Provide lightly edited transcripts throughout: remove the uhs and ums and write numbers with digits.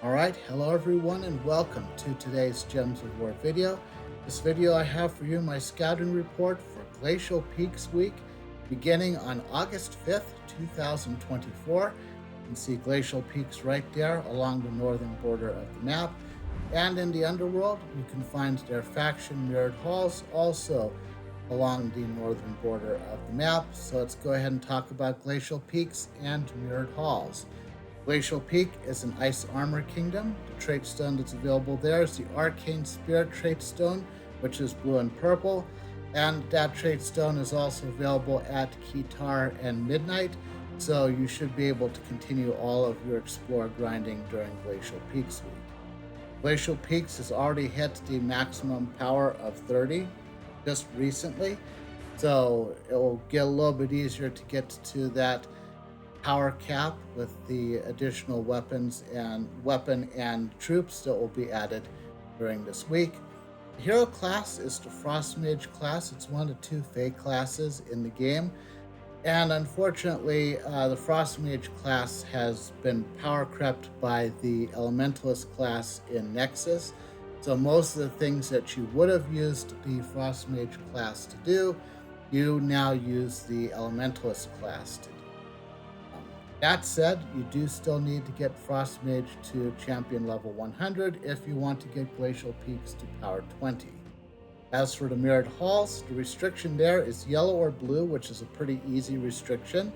Alright, hello everyone and welcome to today's Gems of War video. This video I have for you my scouting report for Glacial Peaks week beginning on August 5th, 2024. You can see Glacial Peaks right there along the northern border of the map. And in the underworld, you can find their faction mirrored halls also along the northern border of the map. So let's go ahead and talk about Glacial Peaks and mirrored halls. Glacial Peak is an ice armor kingdom. The trait stone that's available there is the Arcane Spirit trait stone, which is blue and purple. And that trait stone is also available at Kitar and Midnight, so you should be able to continue all of your explore grinding during Glacial Peaks week. Glacial Peaks has already hit the maximum power of 30 just recently, so it will get a little bit easier to get to that power cap with the additional weapon and troops that will be added during this week. The hero class is the Frost Mage class. It's one of the two Fey classes in the game. And unfortunately, the Frost Mage class has been power crept by the Elementalist class in Nexus. So most of the things that you would have used the Frost Mage class to do, you now use the Elementalist class to do. That said, you do still need to get Frost Mage to champion level 100 if you want to get Glacial Peaks to power 20. As for the mirrored halls, the restriction there is yellow or blue, which is a pretty easy restriction.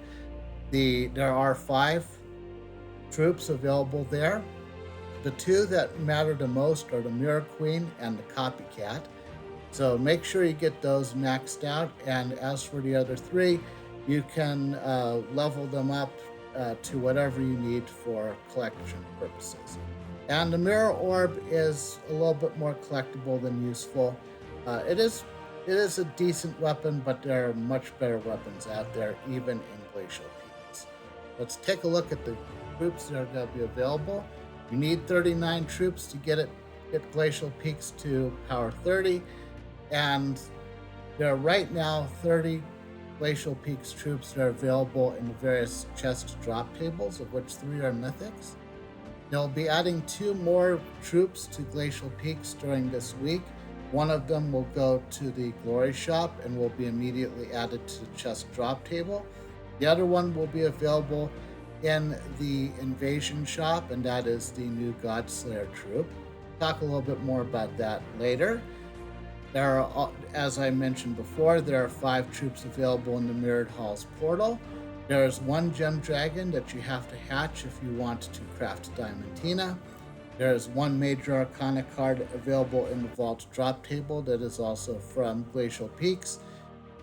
There are 5 troops available there. The 2 that matter the most are the Mirror Queen and the Copycat. So make sure you get those maxed out. And as for the other 3, you can level them up to whatever you need for collection purposes. And the Mirror Orb is a little bit more collectible than useful. It is a decent weapon, but there are much better weapons out there, even in Glacial Peaks. Let's take a look at the troops that are going to be available. You need 39 troops to get Glacial Peaks to power 30, and there are right now 30 Glacial Peaks troops that are available in the various chest drop tables, of which 3 are mythics. They'll be adding 2 more troops to Glacial Peaks during this week. One of them will go to the Glory Shop and will be immediately added to the chest drop table. The other one will be available in the Invasion Shop, and that is the new Godslayer troop. Talk a little bit more about that later. There are, as I mentioned before, there are 5 troops available in the Mirrored Halls portal. There is 1 gem dragon that you have to hatch if you want to craft Diamantina. There is 1 Major Arcana card available in the Vault drop table that is also from Glacial Peaks.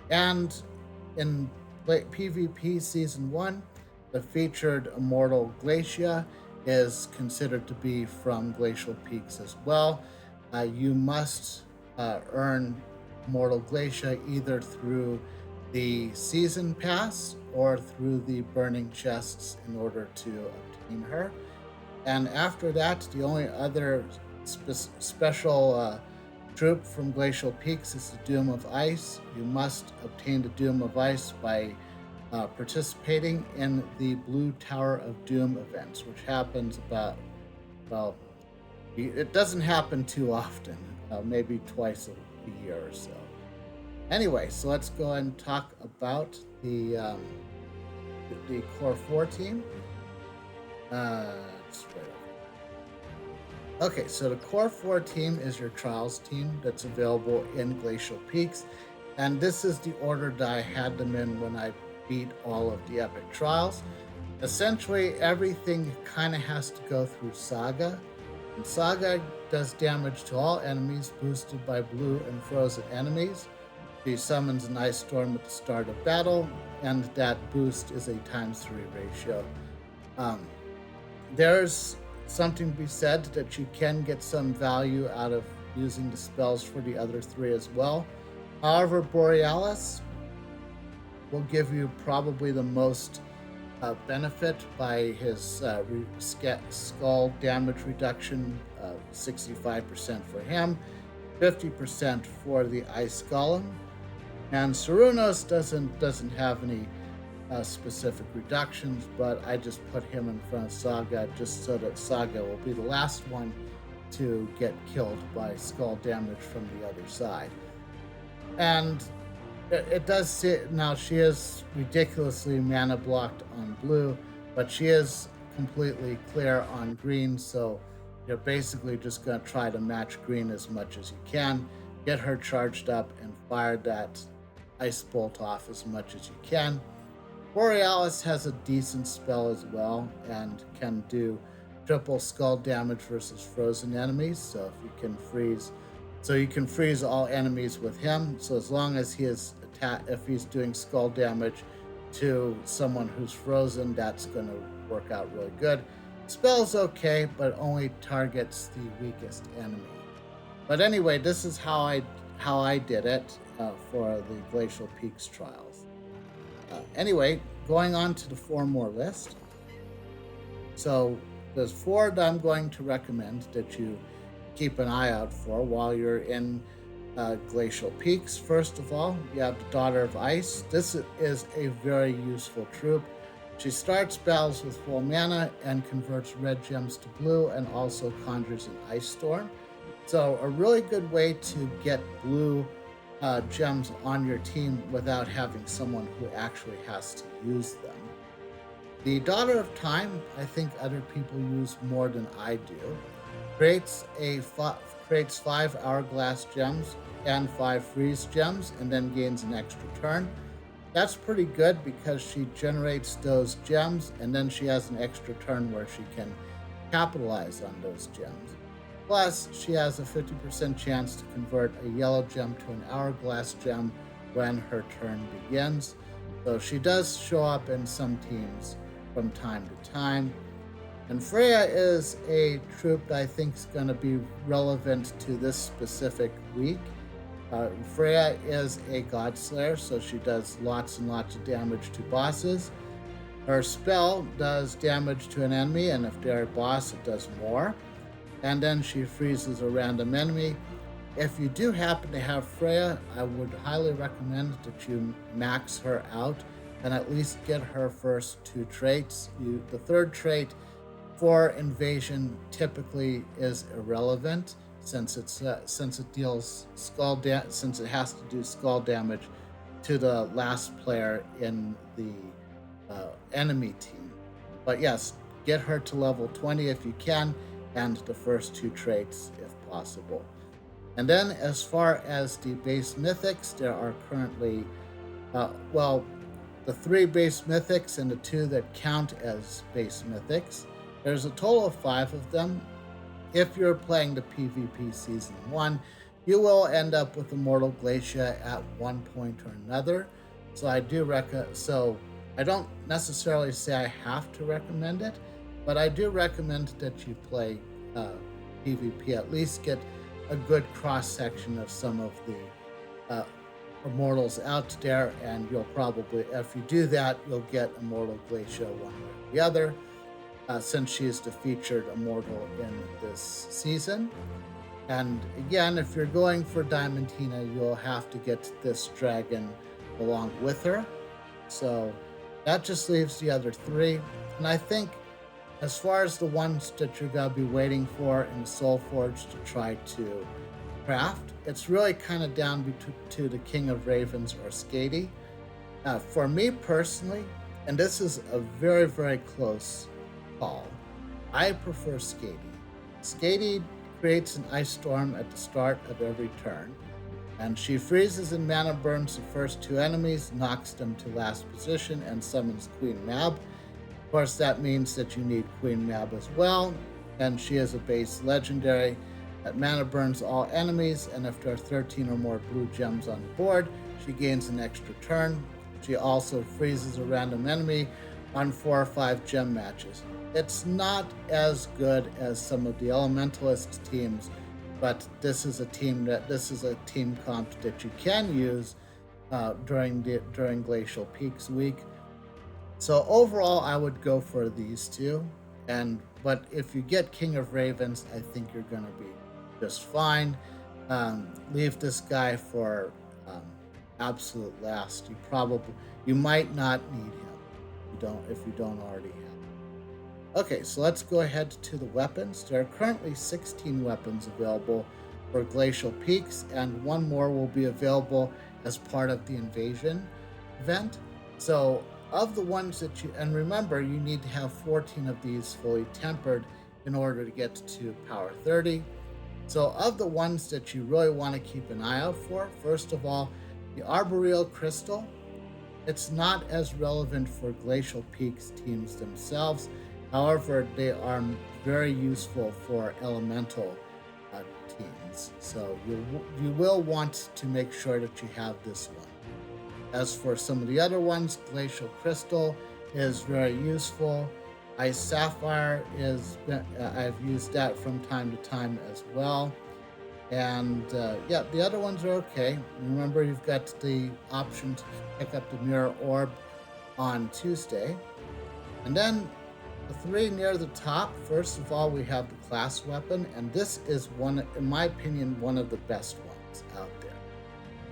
And in PvP Season 1, the featured Immortal Glacia is considered to be from Glacial Peaks as well. You must earn Immortal Glacia either through the Season Pass or through the Burning Chests in order to obtain her. And after that, the only other special troop from Glacial Peaks is the Doom of Ice. You must obtain the Doom of Ice by participating in the Blue Tower of Doom events, which happens it doesn't happen too often, maybe twice a year or so. Anyway, so let's go ahead and talk about the Core 4 team. Okay, so the Core 4 team is your Trials team that's available in Glacial Peaks, and this is the order that I had them in when I beat all of the Epic Trials. Essentially, everything kind of has to go through Saga, and Saga does damage to all enemies boosted by blue and frozen enemies. She summons an Ice Storm at the start of battle, and that boost is a ×3 ratio. There's something to be said that you can get some value out of using the spells for the other 3 as well. However, Borealis will give you probably the most benefit by his skull damage reduction, 65% for him, 50% for the Ice Golem. And Sarunos doesn't have any specific reductions, but I just put him in front of Saga just so that Saga will be the last one to get killed by skull damage from the other side. And it does sit now. She is ridiculously mana blocked on blue, but she is completely clear on green. So you're basically just going to try to match green as much as you can, get her charged up, and fire that ice bolt off as much as you can. Borealis has a decent spell as well and can do triple skull damage versus frozen enemies. So if you can freeze, you can freeze all enemies with him. So as long as he is if he's doing skull damage to someone who's frozen, that's going to work out really good. Spell's okay, but only targets the weakest enemy. But anyway, this is how I did it for the Glacial Peaks trials. Anyway, going on to the 4 more list. So there's 4 that I'm going to recommend that you keep an eye out for while you're in Glacial Peaks. First of all, you have the Daughter of Ice. This is a very useful troop. She starts battles with full mana and converts red gems to blue, and also conjures an Ice Storm. So a really good way to get blue gems on your team without having someone who actually has to use them. The Daughter of Time, I think other people use more than I do. Creates 5 Hourglass gems and 5 Freeze gems, and then gains an extra turn. That's pretty good because she generates those gems, and then she has an extra turn where she can capitalize on those gems. Plus, she has a 50% chance to convert a yellow gem to an Hourglass gem when her turn begins. So she does show up in some teams from time to time. And Freya is a troop that I think is going to be relevant to this specific week. Freya is a God Slayer, so she does lots and lots of damage to bosses. Her spell does damage to an enemy, and if they're a boss, it does more. And then she freezes a random enemy. If you do happen to have Freya, I would highly recommend that you max her out and at least get her first 2 traits. The third trait for invasion typically is irrelevant since it deals since it has to do skull damage to the last player in the enemy team. But yes, get her to level 20 if you can, and the first 2 traits if possible. And then as far as the base mythics, there are currently the 3 base mythics and the 2 that count as base mythics. There's a total of 5 of them. If you're playing the PvP Season 1, you will end up with Immortal Glacia at one point or another. So I don't necessarily say I have to recommend it, but I do recommend that you play PvP, at least get a good cross-section of some of the Immortals out there, and you'll probably, if you do that, you'll get Immortal Glacia one way or the other, since she is the featured Immortal in this season. And again, if you're going for Diamantina, you'll have to get this dragon along with her. So that just leaves the other 3. And I think as far as the ones that you're going to be waiting for in Soul Forge to try to craft, it's really kind of down to the King of Ravens or Skady. For me personally, and this is a very, very close call, I prefer Skady. Skady creates an Ice Storm at the start of every turn, and she freezes and mana burns the first 2 enemies, knocks them to last position, and summons Queen Mab. Of course, that means that you need Queen Mab as well, and she is a base legendary that mana burns all enemies, and if there are 13 or more blue gems on the board, she gains an extra turn. She also freezes a random enemy on 4 or 5 gem matches. It's not as good as some of the Elementalist teams, but this is a team comp that you can use during Glacial Peaks week. So overall, I would go for these 2. But if you get King of Ravens, I think you're going to be just fine. Leave this guy for absolute last. You might not need him. if you don't already have. Okay, so let's go ahead to the weapons. There are currently 16 weapons available for Glacial Peaks, and one more will be available as part of the invasion event. So of the ones that and remember, you need to have 14 of these fully tempered in order to get to power 30. So of the ones that you really want to keep an eye out for, first of all, the Arboreal Crystal. It's not as relevant for Glacial Peaks teams themselves. However, they are very useful for elemental teams. So you will want to make sure that you have this one. As for some of the other ones, Glacial Crystal is very useful. Ice Sapphire I've used that from time to time as well. And yeah, the other ones are okay. Remember, you've got the option to pick up the Mirror Orb on Tuesday. And then the three near the top, first of all, we have the class weapon. And this is one, in my opinion, one of the best ones out there.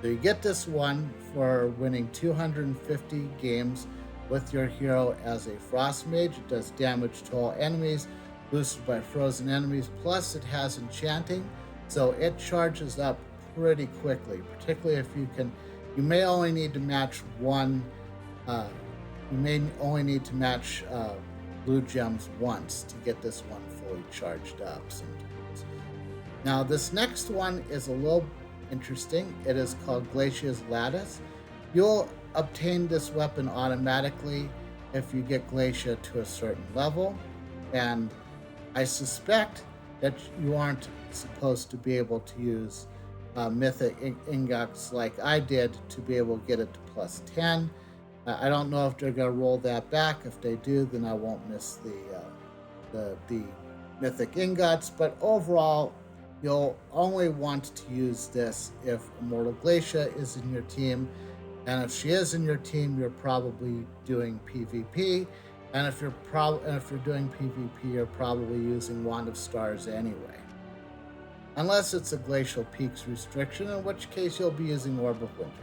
So you get this one for winning 250 games with your hero as a Frost Mage. It does damage to all enemies, boosted by frozen enemies. Plus, it has enchanting, so it charges up pretty quickly. Particularly if you can, you may only need to match one. You may only need to match blue gems once to get this one fully charged up. Sometimes. Now, this next one is a little interesting. It is called Glacia's Lattice. You'll obtain this weapon automatically if you get Glacia to a certain level, and I suspect that you aren't supposed to be able to use mythic ingots like I did to be able to get it to plus 10. I don't know if they're going to roll that back. If they do, then I won't miss the mythic ingots, but overall, you'll only want to use this if Immortal Glacia is in your team. And if she is in your team, you're probably doing PvP. And if you're doing PvP, you're probably using Wand of Stars anyway. Unless it's a Glacial Peaks restriction, in which case you'll be using Orb of Winter.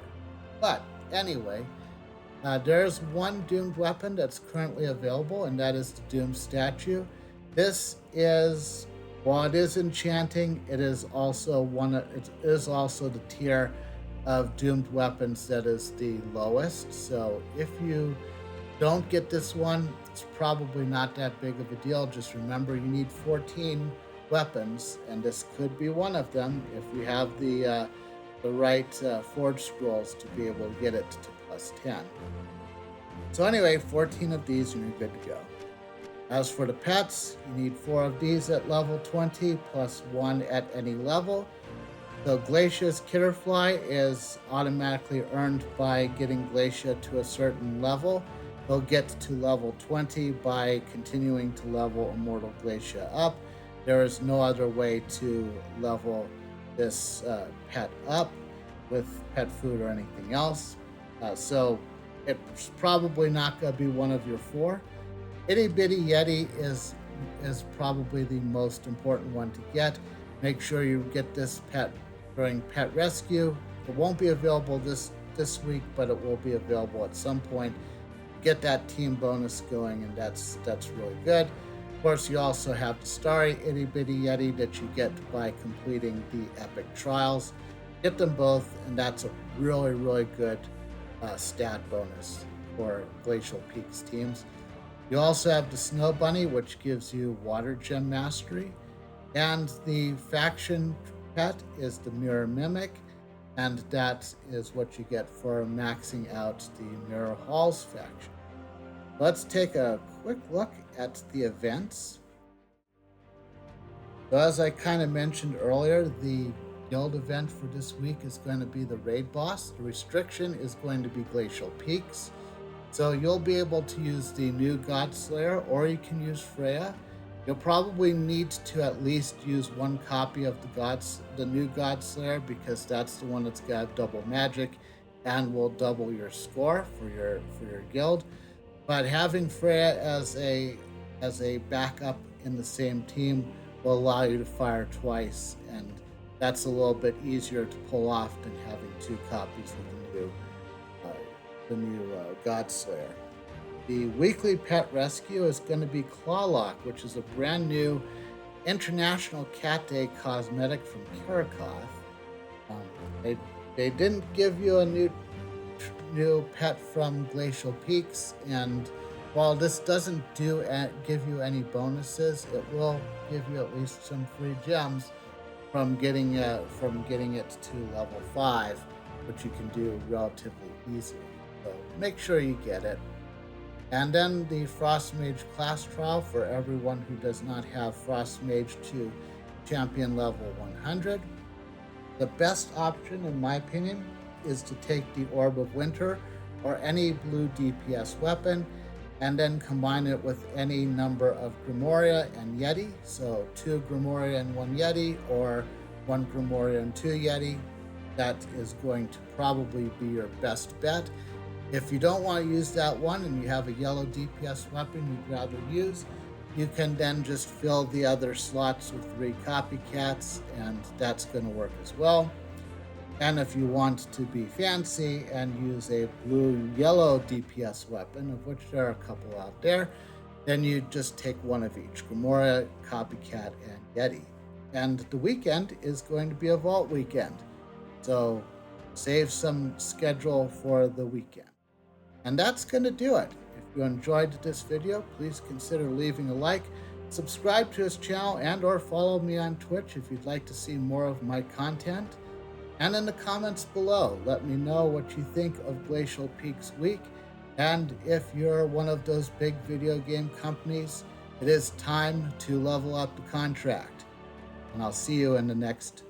But anyway, there's one doomed weapon that's currently available, and that is the Doom Statue. This is, while it is enchanting, it is also the tier of doomed weapons that is the lowest. So if you don't get this one, it's probably not that big of a deal. Just remember, you need 14 weapons, and this could be one of them if you have the right forge scrolls to be able to get it to plus 10. So anyway, 14 of these and you're good to go. As for the pets, you need 4 of these at level 20 plus 1 at any level. So Glacia's Kitterfly is automatically earned by getting Glacia to a certain level. They'll get to level 20 by continuing to level Immortal Glacia up. There is no other way to level this pet up with pet food or anything else. So it's probably not going to be one of your 4. Itty Bitty Yeti is probably the most important one to get. Make sure you get this pet during Pet Rescue. It won't be available this week, but it will be available at some point. Get that team bonus going, and that's really good. Of course, you also have the Starry Itty Bitty Yeti that you get by completing the Epic Trials. Get them both, and that's a really, really good stat bonus for Glacial Peaks teams. You also have the Snow Bunny, which gives you Water Gem Mastery. And the faction pet is the Mirror Mimic, and that is what you get for maxing out the Mirror Halls faction. Let's take a quick look at the events. So as I kind of mentioned earlier, the guild event for this week is going to be the raid boss. The restriction is going to be Glacial Peaks. So you'll be able to use the new God Slayer, or you can use Freya. You'll probably need to at least use one copy of the new God Slayer, because that's the one that's got double magic and will double your score for your guild. But having Freya as a backup in the same team will allow you to fire twice, and that's a little bit easier to pull off than having 2 copies of the new God Slayer. The weekly pet rescue is going to be Clawlock, which is a brand new International Cat Day cosmetic from Karakoth. Um, they, they didn't give you a new pet from Glacial Peaks, and while this doesn't give you any bonuses, it will give you at least some free gems from getting it to level 5, which you can do relatively easily. So make sure you get it. And then the Frost Mage class trial for everyone who does not have Frost Mage to champion level 100. The best option, in my opinion, is to take the Orb of Winter or any blue DPS weapon and then combine it with any number of Grimoria and Yeti. So 2 Grimoria and 1 Yeti, or 1 Grimoria and 2 Yeti. That is going to probably be your best bet. If you don't want to use that one and you have a yellow DPS weapon you'd rather use, you can then just fill the other slots with 3 copycats, and that's going to work as well. And if you want to be fancy and use a blue-yellow DPS weapon, of which there are a couple out there, then you just take one of each, Grimoria, Copycat, and Yeti. And the weekend is going to be a Vault weekend, so save some schedule for the weekend. And that's going to do it. If you enjoyed this video, please consider leaving a like, subscribe to this channel, and or follow me on Twitch if you'd like to see more of my content. And in the comments below, let me know what you think of Glacial Peaks Week, and if you're one of those big video game companies, it is time to level up the contract. And I'll see you in the next